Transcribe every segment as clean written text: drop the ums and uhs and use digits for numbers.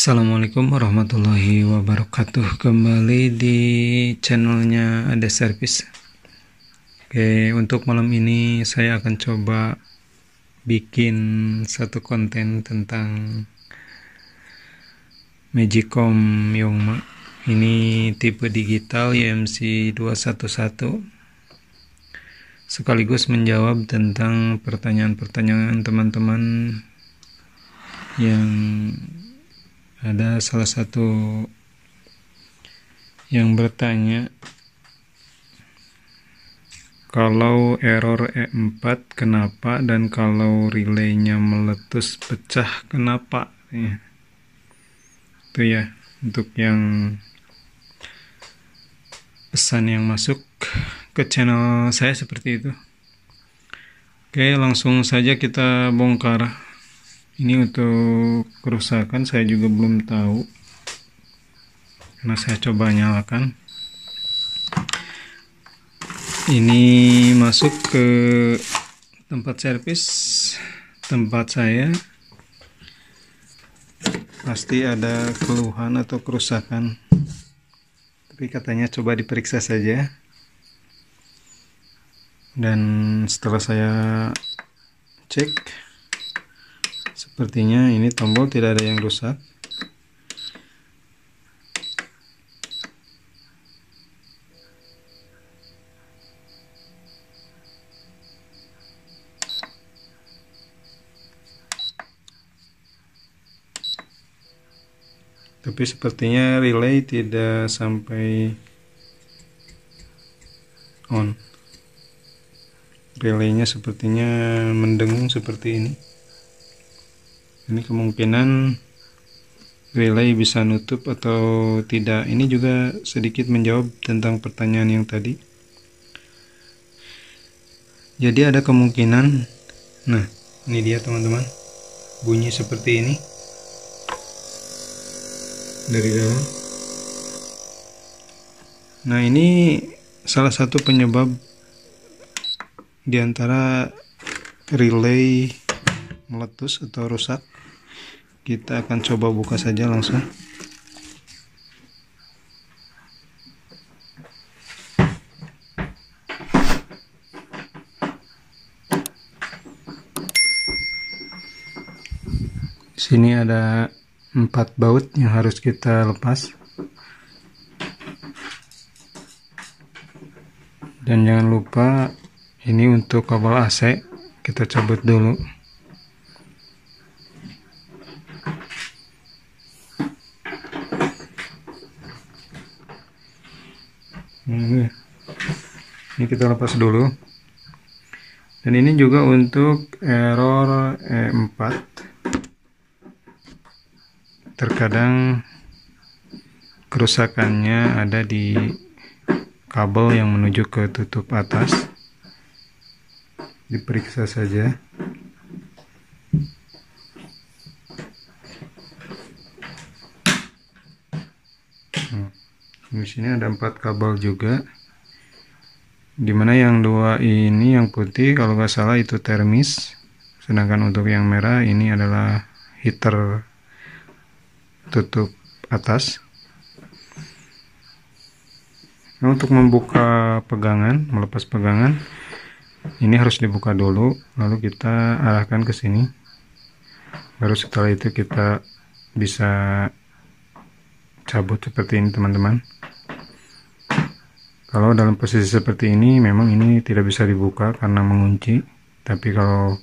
Assalamualaikum warahmatullahi wabarakatuh. Kembali di channelnya Ada Service. Oke, untuk malam ini saya akan coba bikin satu konten tentang Magicom Yongma. Ini tipe digital YMC 211, sekaligus menjawab tentang pertanyaan-pertanyaan teman-teman yang ada salah satu yang bertanya, kalau error E4 kenapa, dan kalau relaynya meletus pecah kenapa? Itu ya, untuk yang pesan yang masuk ke channel saya seperti itu. Oke, langsung saja kita bongkar. Ini untuk kerusakan saya juga belum tahu, karena saya coba nyalakan. Ini masuk ke tempat servis tempat saya, pasti ada keluhan atau kerusakan, tapi katanya coba diperiksa saja. Dan setelah saya cek, sepertinya ini tombol tidak ada yang rusak. Tapi sepertinya relay tidak sampai on. Relaynya sepertinya mendengung seperti ini. Ini kemungkinan relay bisa nutup atau tidak. Ini juga sedikit menjawab tentang pertanyaan yang tadi. Jadi ada kemungkinan, nah ini dia teman-teman, bunyi seperti ini dari dalam. Nah, ini salah satu penyebab diantara relay meletus atau rusak. Kita akan coba buka saja langsung. Di sini ada 4 baut yang harus kita lepas. Dan jangan lupa ini untuk kabel AC kita cabut dulu. Ini kita lepas dulu. Dan ini juga untuk error E4. Terkadang kerusakannya ada di kabel yang menuju ke tutup atas. Diperiksa saja. Di sini ada 4 kabel juga, dimana yang 2 ini yang putih kalau nggak salah itu termis, sedangkan untuk yang merah ini adalah heater tutup atas. Nah, untuk membuka pegangan, melepas pegangan, ini harus dibuka dulu, lalu kita arahkan ke sini, baru setelah itu kita bisa cabut seperti ini teman-teman. Kalau dalam posisi seperti ini memang ini tidak bisa dibuka karena mengunci, tapi kalau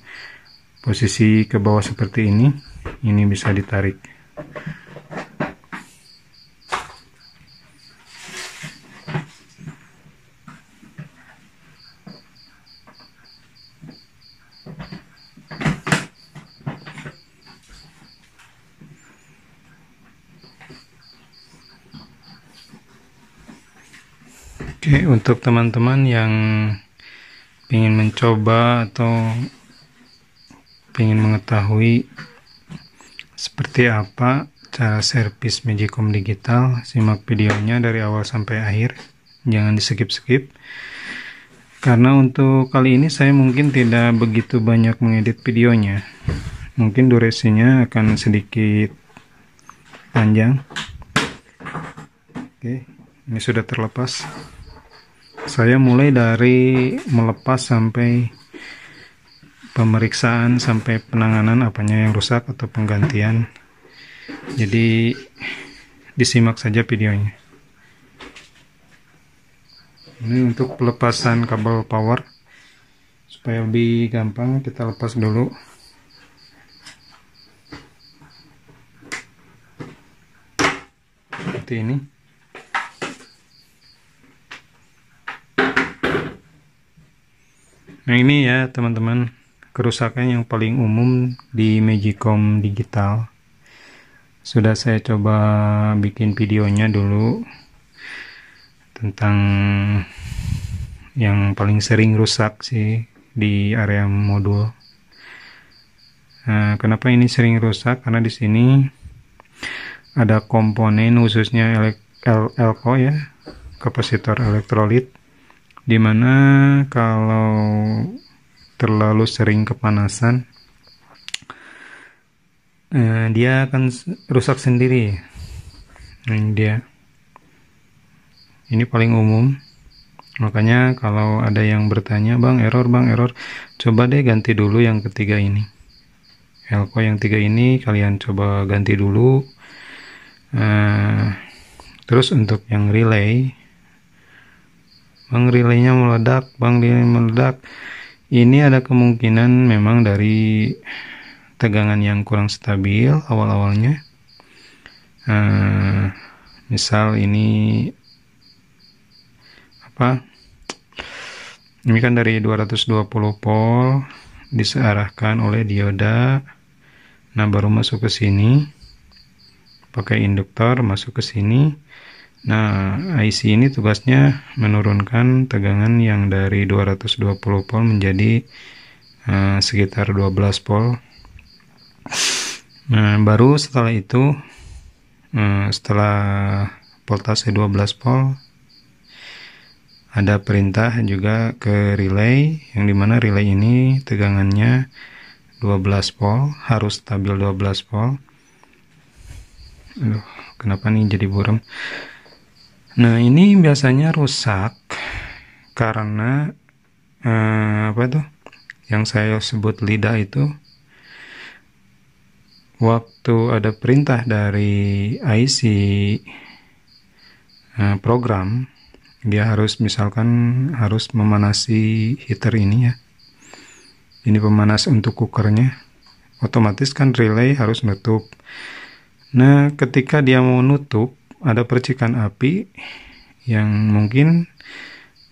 posisi ke bawah seperti ini bisa ditarik. Oke, untuk teman-teman yang ingin mencoba atau ingin mengetahui seperti apa cara servis Magicom digital, simak videonya dari awal sampai akhir, jangan di skip-skip. Karena untuk kali ini saya mungkin tidak begitu banyak mengedit videonya, mungkin durasinya akan sedikit panjang. Oke, ini sudah terlepas. Saya mulai dari melepas sampai pemeriksaan sampai penanganan apanya yang rusak atau penggantian. Jadi disimak saja videonya. Ini untuk pelepasan kabel power. Supaya lebih gampang kita lepas dulu. Seperti ini. Nah ini ya teman-teman, kerusakan yang paling umum di Magicom digital. Sudah saya coba bikin videonya dulu tentang yang paling sering rusak sih di area modul. Nah, kenapa ini sering rusak? Karena di sini ada komponen khususnya elko ya, kapasitor elektrolit, dimana kalau terlalu sering kepanasan dia akan rusak sendiri. Nah, ini dia. Ini paling umum. Makanya kalau ada yang bertanya, bang error, coba deh ganti dulu yang ketiga ini. Elko yang 3 ini kalian coba ganti dulu. Terus untuk yang relay, bang relaynya meledak, ini ada kemungkinan memang dari tegangan yang kurang stabil awal-awalnya. Misal ini ini kan dari 220 volt disearahkan oleh dioda. Nah, baru masuk ke sini pakai induktor masuk ke sini. Nah, IC ini tugasnya menurunkan tegangan yang dari 220 volt menjadi sekitar 12 volt. Nah, baru setelah itu setelah voltase 12 volt ada perintah juga ke relay, yang dimana relay ini tegangannya 12 volt, harus stabil 12 volt. Aduh, kenapa nih jadi buram? Nah, ini biasanya rusak karena yang saya sebut lidah itu, waktu ada perintah dari IC program, dia harus harus memanasi heater ini ya. Ini pemanas untuk cookernya. Otomatis kan relay harus nutup. Nah, ketika dia mau nutup, ada percikan api yang mungkin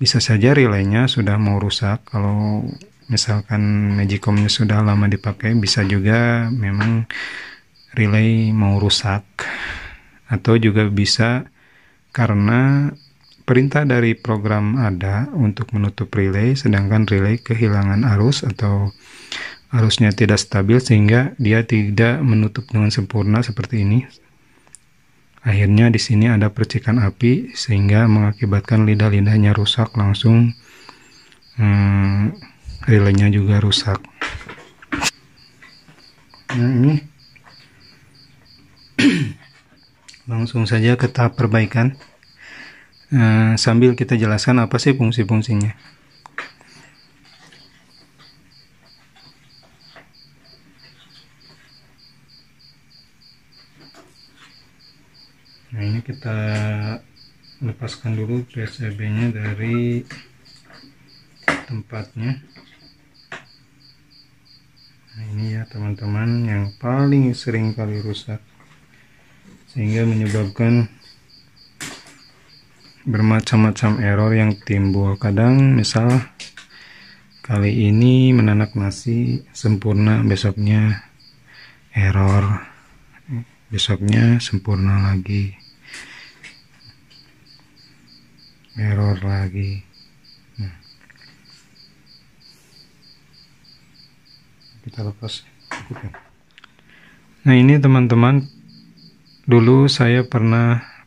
bisa saja relaynya sudah mau rusak. Kalau misalkan Magicomnya sudah lama dipakai, bisa juga memang relay mau rusak. Atau juga bisa karena perintah dari program ada untuk menutup relay, sedangkan relay kehilangan arus atau arusnya tidak stabil sehingga dia tidak menutup dengan sempurna seperti ini. Akhirnya di sini ada percikan api sehingga mengakibatkan lidah-lidahnya rusak, langsung relaynya juga rusak. Nah, ini langsung saja ke tahap perbaikan. Sambil kita jelaskan apa sih fungsi-fungsinya. Nah, ini kita lepaskan dulu PCB-nya dari tempatnya. Nah, ini ya teman-teman yang paling sering kali rusak sehingga menyebabkan bermacam-macam error yang timbul. Kadang misal kali ini menanak nasi sempurna, besoknya error, besoknya sempurna lagi, error lagi. Kita lepas. Nah, ini teman-teman, dulu saya pernah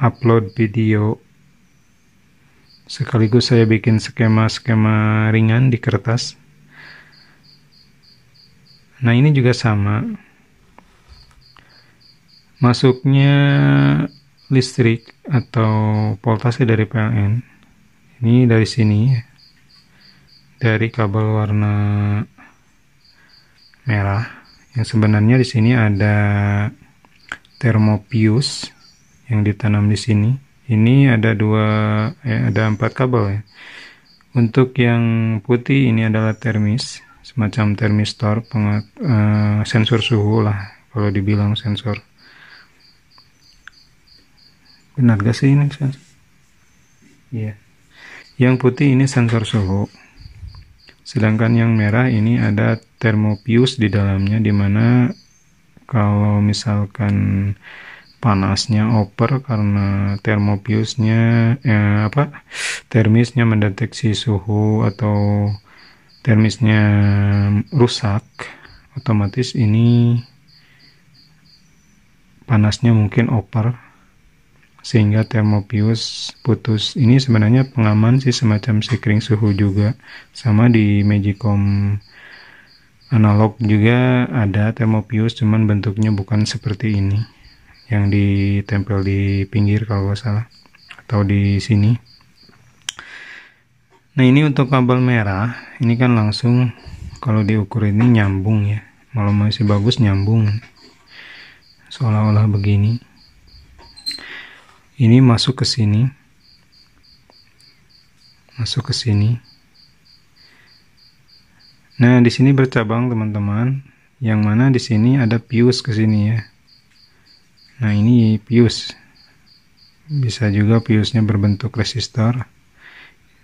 upload video sekaligus saya bikin skema-skema ringan di kertas. Nah, ini juga sama. masuknya listrik atau voltase dari PLN ini dari sini, dari kabel warna merah, yang sebenarnya di sini ada termopius yang ditanam di sini. Ini ada ada 4 kabel ya. Untuk yang putih ini adalah termis, semacam termistor, sensor suhu lah kalau dibilang sensor. Benar gak sih ini sensor? Iya. Yang putih ini sensor suhu. Sedangkan yang merah ini ada termopius di dalamnya, dimana kalau misalkan panasnya over karena termisnya mendeteksi suhu atau termisnya rusak, otomatis ini panasnya mungkin over sehingga termopius putus. Ini sebenarnya pengaman sih, semacam sekring suhu juga. Sama di Magicom analog juga ada termopius, cuman bentuknya bukan seperti ini yang ditempel di pinggir kalau nggak salah, atau di sini. Nah, ini untuk kabel merah, ini kan langsung kalau diukur ini nyambung ya, malah masih bagus nyambung, seolah-olah begini. Ini masuk ke sini, Nah, di sini bercabang teman-teman, yang mana di sini ada fuse ke sini ya. Nah, ini fuse. Bisa juga fuse-nya berbentuk resistor.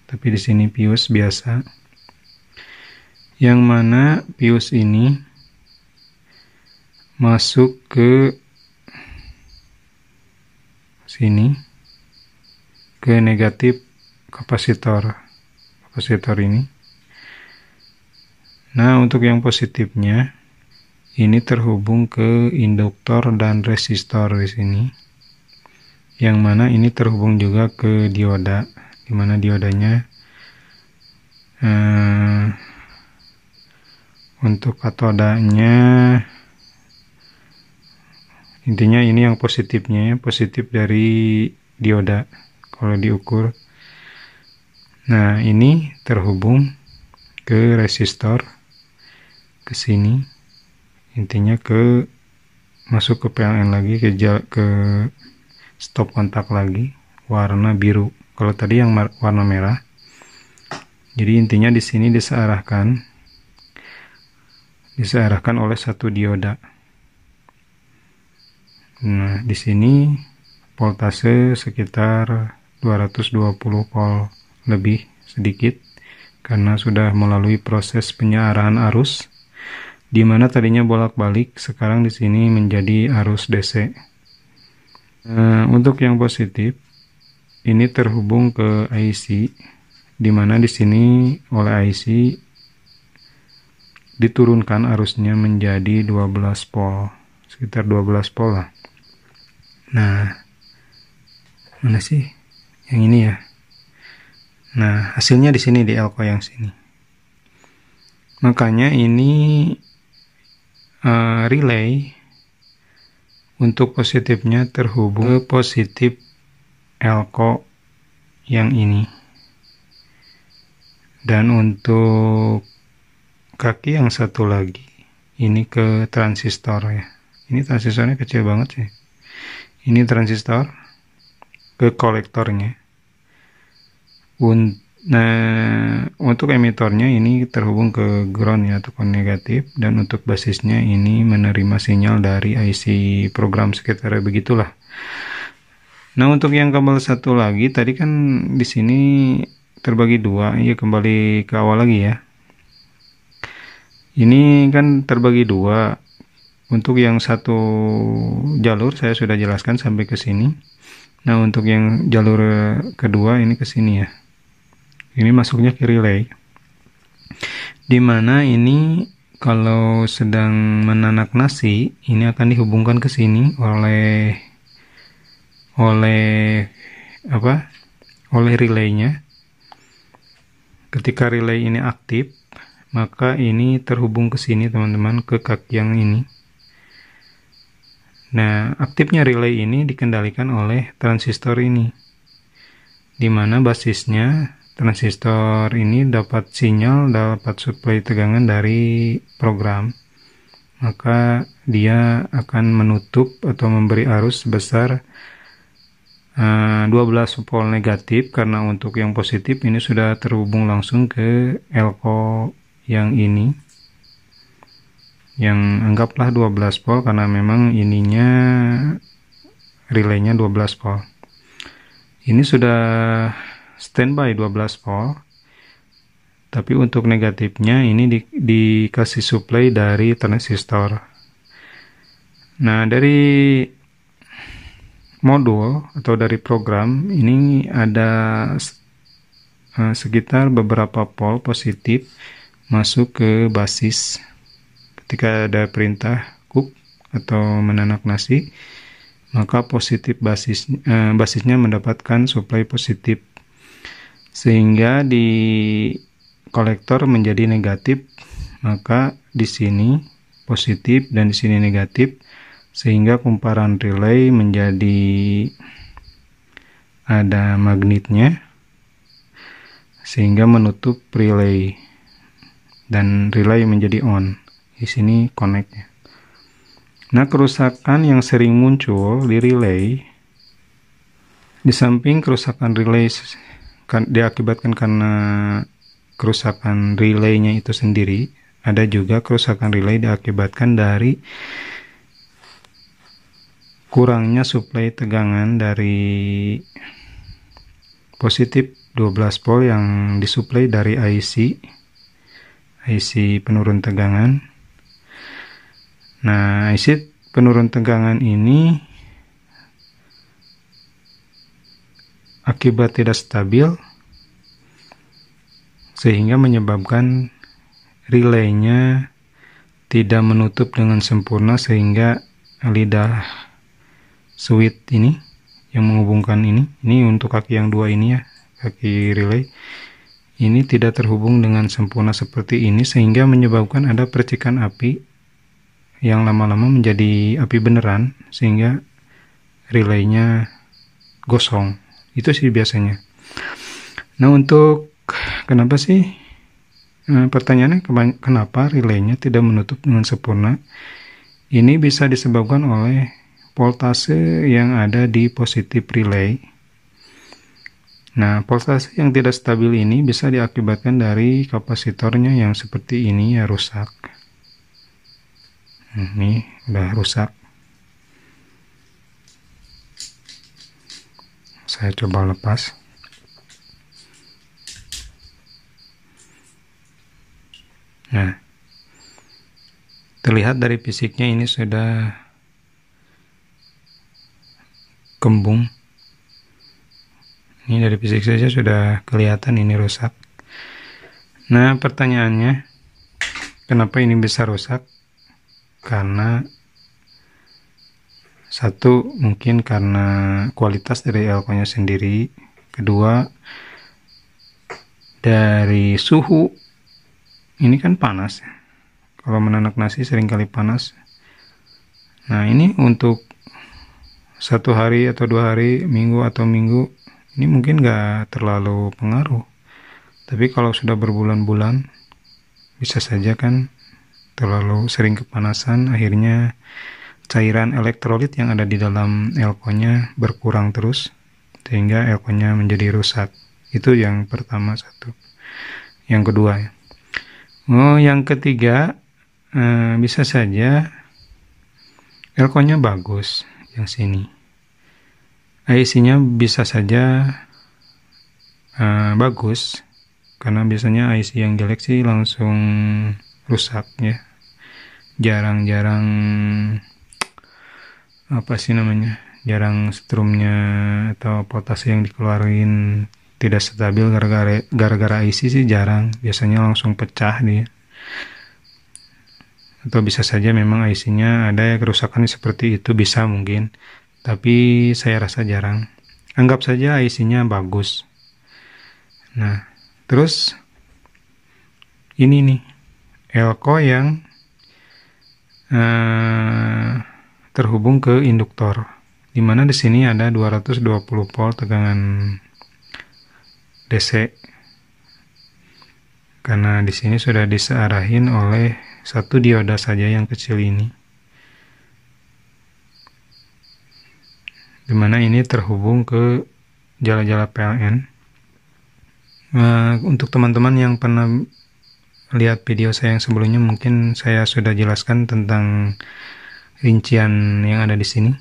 Tapi di sini fuse biasa. Yang mana fuse ini masuk ke sini, ke negatif kapasitor ini. Nah, untuk yang positifnya ini terhubung ke induktor dan resistor di sini, yang mana ini terhubung juga ke dioda, di mana diodanya untuk katodanya, intinya ini yang positifnya ya, positif dari dioda kalau diukur. Nah, ini terhubung ke resistor ke sini, intinya masuk ke PLN lagi, ke stop kontak lagi, warna biru. Kalau tadi yang warna merah. Jadi intinya di sini disearahkan oleh satu dioda. Nah, di sini voltase sekitar 220 volt lebih sedikit, karena sudah melalui proses penyaarahan arus, di mana tadinya bolak-balik, sekarang di sini menjadi arus DC. Untuk yang positif, ini terhubung ke IC, di mana di sini oleh IC diturunkan arusnya menjadi 12 volt, sekitar 12 volt lah. Nah, mana sih yang ini ya? Nah, hasilnya di sini, di elko yang sini. Makanya ini relay untuk positifnya terhubung ke positif elko yang ini. Dan untuk kaki yang satu lagi ini ke transistor ya. Ini transistornya kecil banget sih. Ini transistor ke kolektornya. Nah, untuk emitornya ini terhubung ke ground ya, atau negatif, dan untuk basisnya ini menerima sinyal dari IC program, sekitar begitulah. Nah, untuk yang kabel satu lagi tadi kan di sini terbagi dua, ya kembali ke awal lagi ya. Ini kan terbagi dua. Untuk yang satu jalur saya sudah jelaskan sampai ke sini. Nah, untuk yang jalur kedua ini ke sini ya. Ini masuknya ke relay, dimana ini kalau sedang menanak nasi, ini akan dihubungkan ke sini oleh relaynya. Ketika relay ini aktif, maka ini terhubung ke sini teman-teman, ke kaki yang ini. Nah, aktifnya relay ini dikendalikan oleh transistor ini, di mana basisnya transistor ini dapat sinyal, dapat suplai tegangan dari program. Maka dia akan menutup atau memberi arus sebesar 12 volt negatif, karena untuk yang positif ini sudah terhubung langsung ke elko yang ini, yang anggaplah 12 volt karena memang ininya relaynya 12 volt. Ini sudah standby 12 volt, tapi untuk negatifnya ini dikasih supply dari transistor. Nah, dari modul atau dari program ini ada sekitar beberapa pol positif masuk ke basis. Ketika ada perintah cook atau menanak nasi, maka positif basisnya mendapatkan suplai positif, sehingga di kolektor menjadi negatif. Maka di sini positif dan di sini negatif, sehingga kumparan relay menjadi ada magnetnya, sehingga menutup relay dan relay menjadi on. Di sini connect ya. Nah, kerusakan yang sering muncul di relay, di samping kerusakan relay diakibatkan karena kerusakan relaynya itu sendiri, ada juga kerusakan relay diakibatkan dari kurangnya suplai tegangan dari positif 12 volt yang disuplai dari IC penurun tegangan. Nah, IC penurun tegangan ini akibat tidak stabil sehingga menyebabkan relaynya tidak menutup dengan sempurna, sehingga lidah switch ini yang menghubungkan ini untuk kaki yang dua ini ya, kaki relay ini tidak terhubung dengan sempurna seperti ini, sehingga menyebabkan ada percikan api yang lama-lama menjadi api beneran, sehingga relaynya gosong. Itu sih biasanya. Nah, untuk kenapa sih pertanyaannya kenapa relaynya tidak menutup dengan sempurna? Ini bisa disebabkan oleh voltase yang ada di positif relay. Nah, voltase yang tidak stabil ini bisa diakibatkan dari kapasitornya yang seperti ini ya, rusak. Ini udah rusak. Saya coba lepas. Nah, terlihat dari fisiknya ini sudah kembung. Ini dari fisik saja sudah kelihatan ini rusak. Nah, pertanyaannya, kenapa ini bisa rusak? Karena satu, mungkin karena kualitas dari elkonya sendiri. Kedua, dari suhu. Ini kan panas. Kalau menanak nasi seringkali panas. Nah, ini untuk 1 hari atau 2 hari, minggu atau minggu, ini mungkin gak terlalu pengaruh. Tapi kalau sudah berbulan-bulan, bisa saja kan terlalu sering kepanasan, akhirnya cairan elektrolit yang ada di dalam elkonya berkurang terus, sehingga elkonya menjadi rusak. Itu yang pertama, satu. Yang kedua ya. Yang ketiga, bisa saja elkonya bagus, yang sini. IC-nya bisa saja bagus, karena biasanya IC yang jelek sih langsung rusak ya. Jarang-jarang jarang strumnya atau voltase yang dikeluarin tidak stabil gara-gara IC sih jarang. Biasanya langsung pecah dia. Atau bisa saja memang IC-nya ada ya kerusakan seperti itu, bisa mungkin. Tapi saya rasa jarang. Anggap saja IC-nya bagus. Nah, terus ini nih elko yang terhubung ke induktor, di mana di sini ada 220 volt tegangan DC. Karena di sini sudah disearahin oleh satu dioda saja yang kecil ini, di mana ini terhubung ke jala-jala PLN. Untuk teman-teman yang pernah lihat video saya yang sebelumnya, mungkin saya sudah jelaskan tentang rincian yang ada di sini.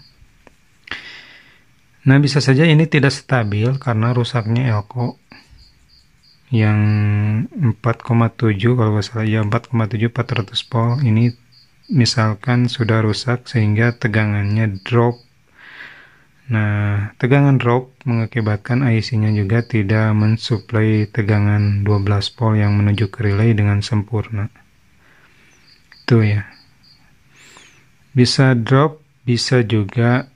Nah, bisa saja ini tidak stabil karena rusaknya elko yang 4,7, kalau nggak salah ya 4,7 400 volt ini misalkan sudah rusak sehingga tegangannya drop. Nah, tegangan drop mengakibatkan IC-nya juga tidak mensuplai tegangan 12 volt yang menuju ke relay dengan sempurna. Itu ya. Bisa drop, bisa juga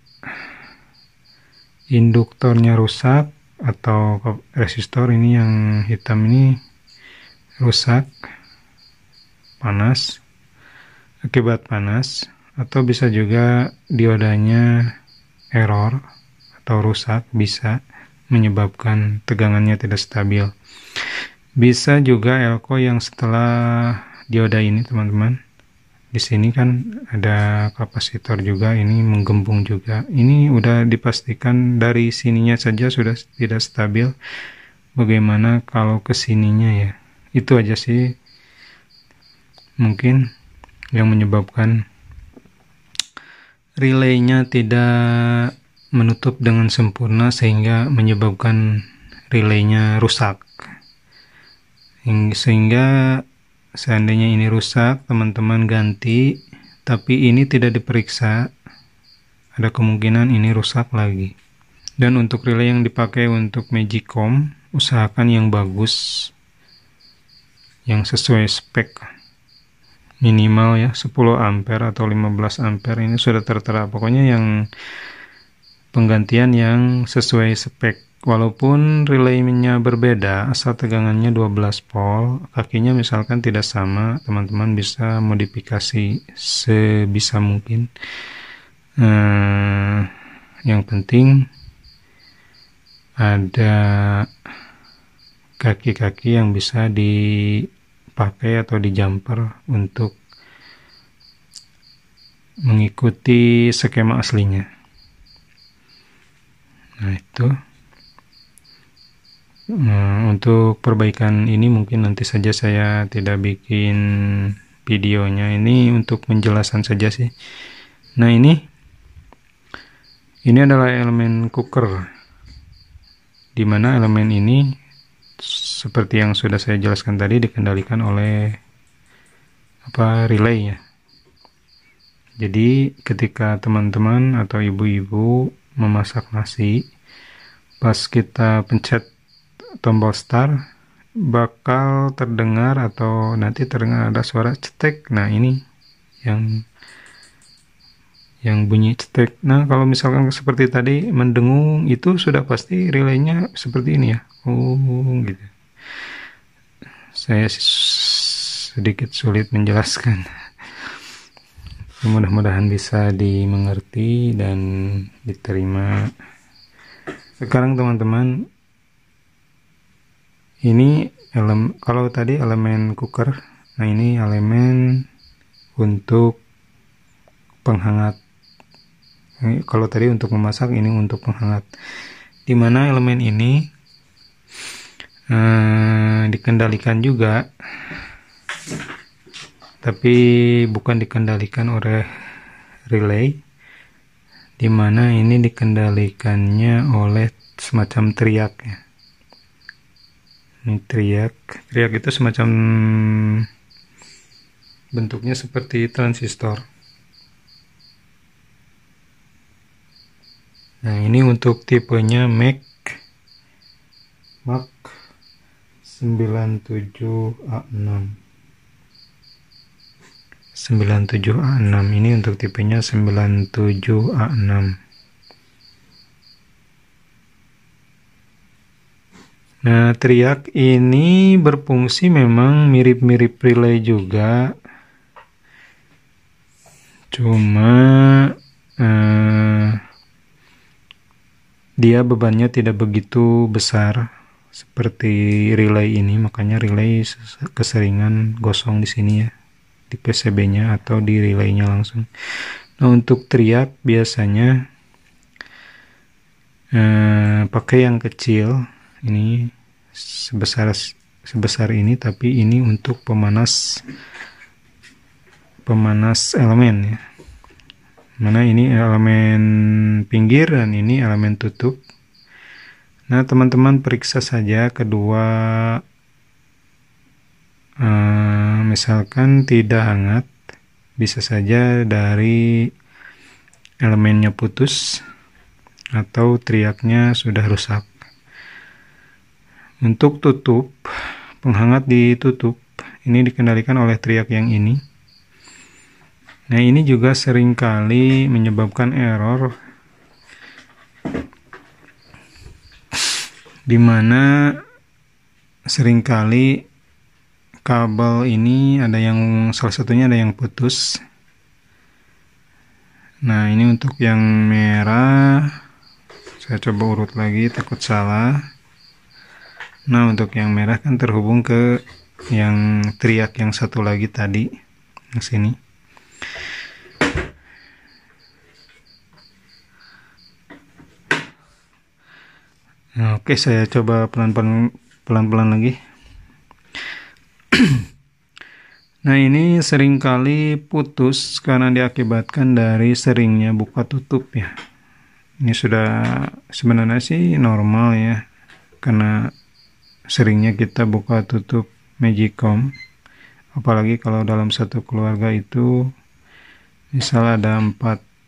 induktornya rusak atau resistor ini yang hitam ini rusak, panas, akibat panas, atau bisa juga diodanya error atau rusak, bisa menyebabkan tegangannya tidak stabil. Bisa juga elko yang setelah dioda ini, teman-teman. Di sini kan ada kapasitor juga, ini menggembung juga. Ini udah dipastikan dari sininya saja sudah tidak stabil. Bagaimana kalau ke sininya ya? Itu aja sih mungkin yang menyebabkan relaynya tidak menutup dengan sempurna sehingga menyebabkan relaynya rusak. Sehingga seandainya ini rusak, teman-teman ganti, tapi ini tidak diperiksa, ada kemungkinan ini rusak lagi. Dan untuk relay yang dipakai untuk Magicom, usahakan yang bagus, yang sesuai spek. Minimal ya 10 ampere atau 15 ampere, ini sudah tertera. Pokoknya yang penggantian yang sesuai spek. Walaupun relaynya berbeda, asal tegangannya 12 volt, kakinya misalkan tidak sama, teman-teman bisa modifikasi sebisa mungkin. Yang penting ada kaki-kaki yang bisa dipakai atau di jumper untuk mengikuti skema aslinya. Nah, itu. Untuk perbaikan ini mungkin nanti saja saya tidak bikin videonya, ini untuk penjelasan saja sih. Nah, ini adalah elemen cooker, dimana elemen ini seperti yang sudah saya jelaskan tadi dikendalikan oleh relay ya. Jadi ketika teman-teman atau ibu-ibu memasak nasi, pas kita pencet tombol start, bakal terdengar atau nanti terdengar ada suara cetek. Nah, ini yang bunyi cetek. Nah, kalau misalkan seperti tadi mendengung, itu sudah pasti relaynya seperti ini ya. Gitu. Saya sedikit sulit menjelaskan. Mudah-mudahan bisa dimengerti dan diterima. Sekarang teman-teman, ini kalau tadi elemen cooker, nah ini elemen untuk penghangat. Kalau tadi untuk memasak, ini untuk penghangat. Dimana elemen ini dikendalikan juga, tapi bukan dikendalikan oleh relay, dimana ini dikendalikannya oleh semacam teriak ya. Ini teriak itu semacam bentuknya seperti transistor. Nah, ini untuk tipenya Mac 97A6. 97A6 ini untuk tipenya 97A6. Nah, teriak ini berfungsi memang mirip-mirip relay juga, cuma dia bebannya tidak begitu besar seperti relay ini, makanya relay keseringan gosong di sini ya, di PCB-nya atau di relaynya langsung. Nah, untuk triak biasanya pakai yang kecil, ini sebesar ini, tapi ini untuk pemanas elemen ya. Mana ini elemen pinggir dan ini elemen tutup. Nah, teman-teman periksa saja kedua, misalkan tidak hangat, bisa saja dari elemennya putus atau triaknya sudah rusak. Untuk tutup, penghangat ditutup, ini dikendalikan oleh triak yang ini. Nah, ini juga seringkali menyebabkan error, dimana seringkali kabel ini salah satunya ada yang putus. Nah, ini untuk yang merah, saya coba urut lagi, takut salah. Nah, untuk yang merah kan terhubung ke yang triak yang satu lagi tadi, di sini. Nah, oke, saya coba pelan-pelan lagi. Nah, ini seringkali putus karena diakibatkan dari seringnya buka tutup ya. Ini sudah sebenarnya sih normal ya, karena seringnya kita buka tutup Magicom. Apalagi kalau dalam satu keluarga itu misal ada 4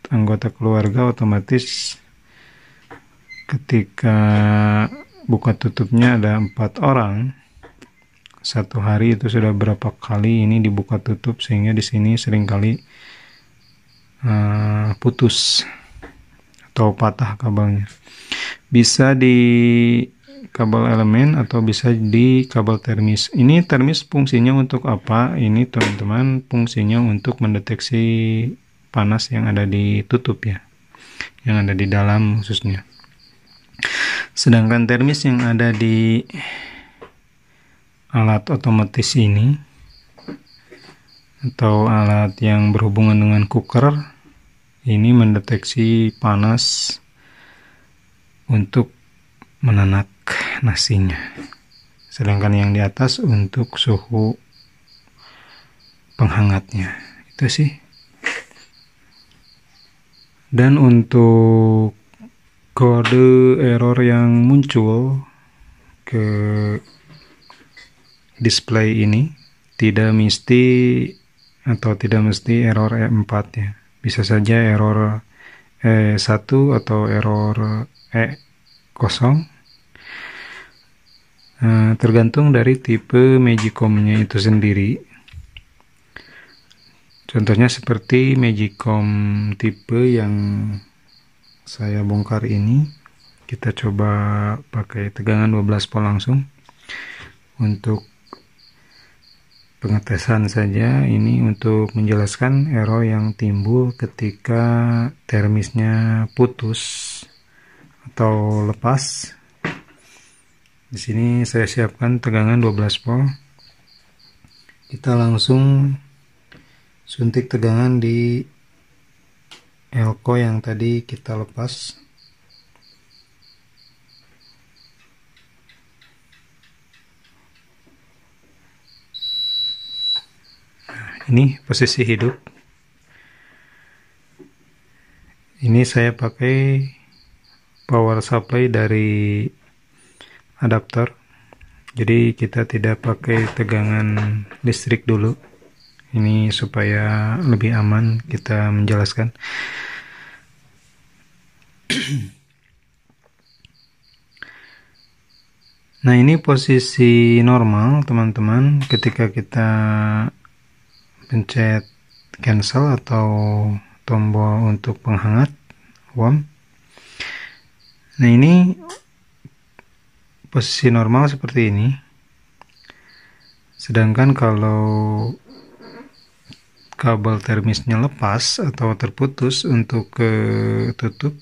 anggota keluarga, otomatis ketika buka tutupnya ada 4 orang, satu hari itu sudah berapa kali ini dibuka tutup, sehingga di sini seringkali putus atau patah kabelnya. Bisa di kabel elemen atau bisa di kabel termis. Ini termis fungsinya untuk apa? Ini teman-teman fungsinya untuk mendeteksi panas yang ada di tutup ya, yang ada di dalam khususnya. Sedangkan termis yang ada di alat otomatis ini atau alat yang berhubungan dengan cooker, ini mendeteksi panas untuk menanak nasinya. Sedangkan yang di atas untuk suhu penghangatnya. Itu sih. Dan untuk kode error yang muncul ke display ini tidak mesti error E4 ya. Bisa saja error E1 atau error E0. Tergantung dari tipe Magicom-nya itu sendiri. Contohnya seperti Magicom tipe yang saya bongkar ini, kita coba pakai tegangan 12 volt langsung untuk pengetesan saja. Ini untuk menjelaskan error yang timbul ketika termisnya putus atau lepas. Di sini saya siapkan tegangan 12 volt. Kita langsung suntik tegangan di elko yang tadi kita lepas. Ini posisi hidup. Ini saya pakai power supply dari adaptor, jadi kita tidak pakai tegangan listrik dulu. Ini supaya lebih aman kita menjelaskan. Nah, ini posisi normal teman-teman ketika kita pencet cancel atau tombol untuk penghangat warm. Nah, ini posisi normal seperti ini. Sedangkan kalau kabel termisnya lepas atau terputus untuk ke tutup,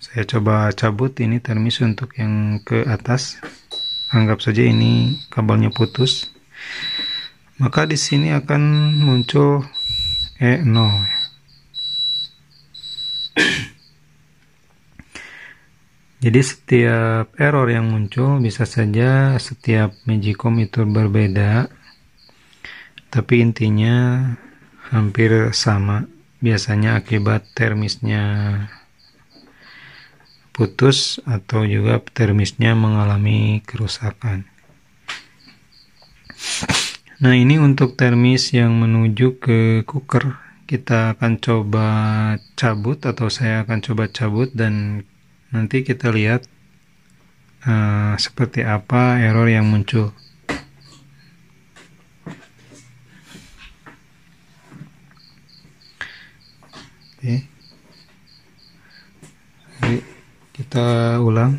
Saya coba cabut ini termis untuk yang ke atas. Anggap saja ini kabelnya putus. Maka di sini akan muncul E0. Jadi setiap error yang muncul bisa saja setiap Magicom itu berbeda, tapi intinya hampir sama. Biasanya akibat termisnya putus atau juga termisnya mengalami kerusakan. Nah, ini untuk termis yang menuju ke cooker. Kita akan coba cabut atau saya akan coba cabut dan nanti kita lihat seperti apa error yang muncul. Oke. Jadi kita ulang.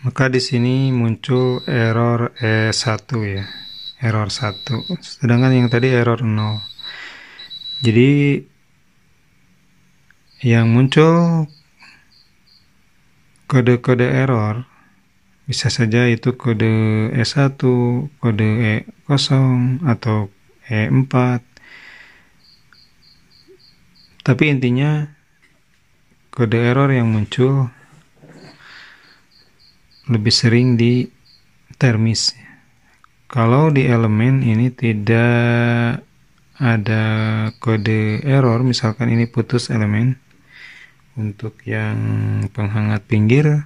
Maka di sini muncul error E1 ya. Error 1. Sedangkan yang tadi error 0. Jadi yang muncul kode-kode error bisa saja itu kode E1, kode E0 atau E4. Tapi intinya kode error yang muncul lebih sering di termis. Kalau di elemen ini tidak ada kode error, misalkan ini putus elemen. Untuk yang penghangat pinggir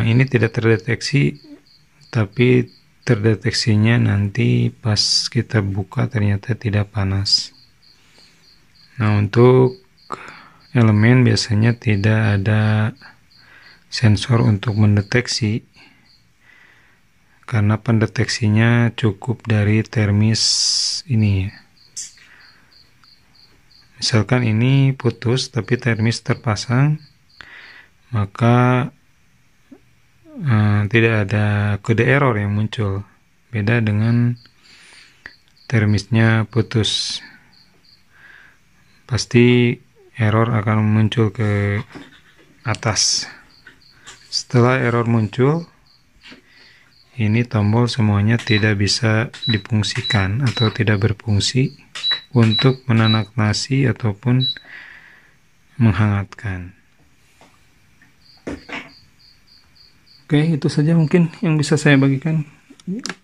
ini tidak terdeteksi, tapi terdeteksinya nanti pas kita buka ternyata tidak panas. Nah, untuk elemen biasanya tidak ada sensor untuk mendeteksi, karena pendeteksinya cukup dari termis ini ya. Misalkan ini putus tapi termis terpasang, maka tidak ada kode error yang muncul. Beda dengan termisnya putus. Pasti error akan muncul ke atas. Setelah error muncul, ini tombol semuanya tidak bisa difungsikan atau tidak berfungsi untuk menanak nasi ataupun menghangatkan. Oke, itu saja mungkin yang bisa saya bagikan.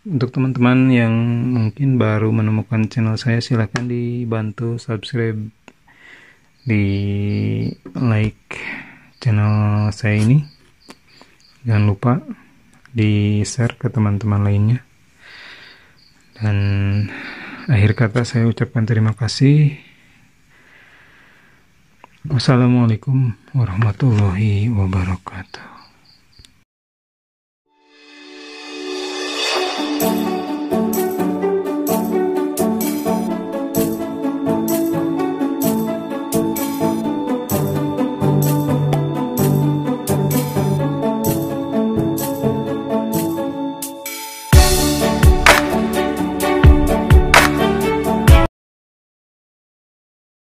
Untuk teman-teman yang mungkin baru menemukan channel saya, silakan dibantu subscribe, di like channel saya ini. Jangan lupa di share ke teman-teman lainnya. Dan akhir kata saya ucapkan terima kasih. Wassalamualaikum warahmatullahi wabarakatuh.